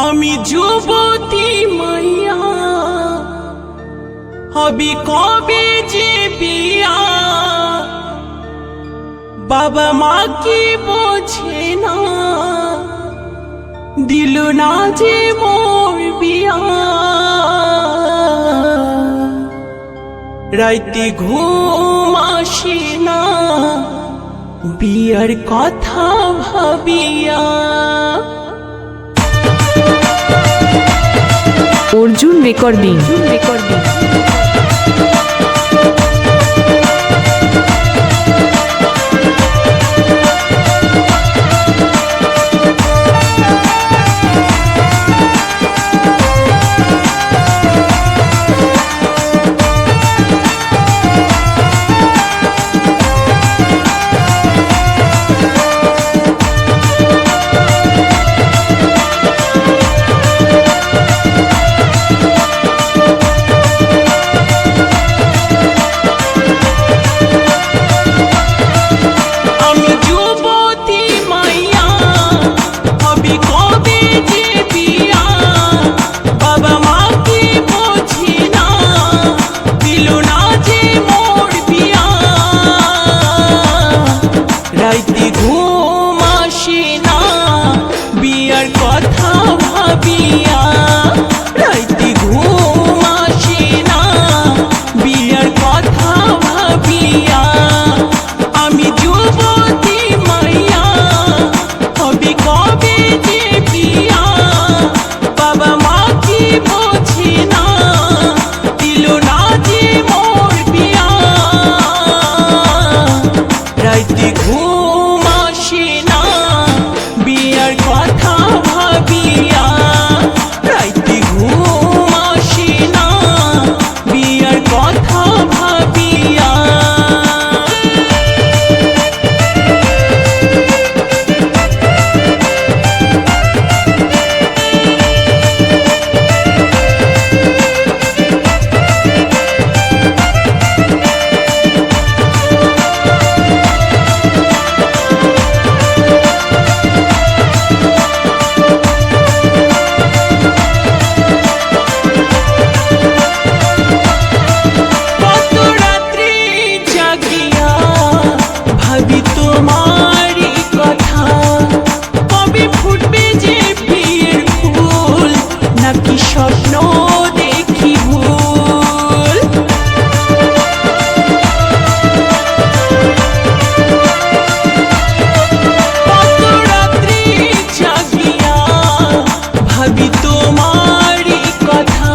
আমি যুবতী মাইয়া হবি কবে যে বিয়া, বাবা মা কি বোঝে না, দিল না যে মোর বিয়া। রাইতে ঘুম আসে না বিয়ার কথা ভাবিয়া। অর্জুন রেকর্ডিং। রাইতে ঘুম আসে না বিয়ার কথা ভাবিয়া, রাইতে ঘুম আসে না বিয়ার কথা ভাবিয়া। আমি যুবতী মাইয়া হবি কবে যে বিয়া, বাবা মা কি বোঝে না, দিল না যে মোর বিয়া। রাইতে ঘুম আসে না বিয়ার কথা ভাবিয়া, রাইতে ঘুম আসে না বিয়ার কথা ভাবিয়া। ভাবি তোমারই কথা, কবে ফুটবে যে বিয়ের ফুল, নাকি স্বপ্ন দেখি ভুল। কত রাত্রি জাগিয়া ভাবি তোমারই কথা,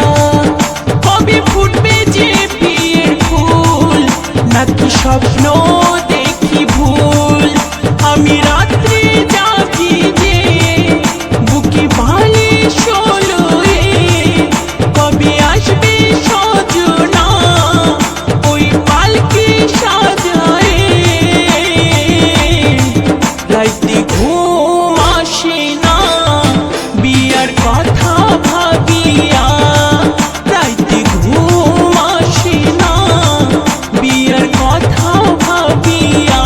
কবে ফুটবে যে বিয়ের ফুল, নাকি স্বপ্ন দেখি ভুল। আমি রাত্রে জাগি যে বুকে বালিশ লয়ে, কবে আসবে সজনা ওই পালকি সাজায়ে। রাইতে ঘুম আসে না বিয়ার কথা ভাবিয়া, রাইতে ঘুম আসে না বিয়ার কথা ভাবিয়া।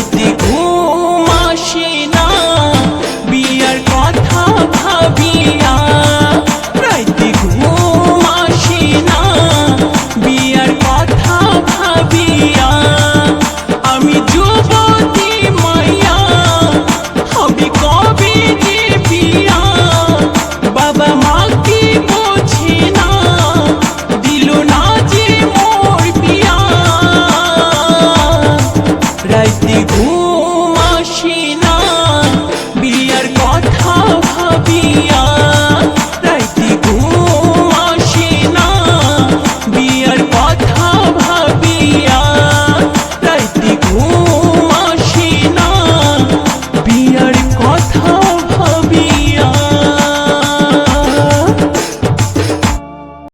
রাইতে ঘুম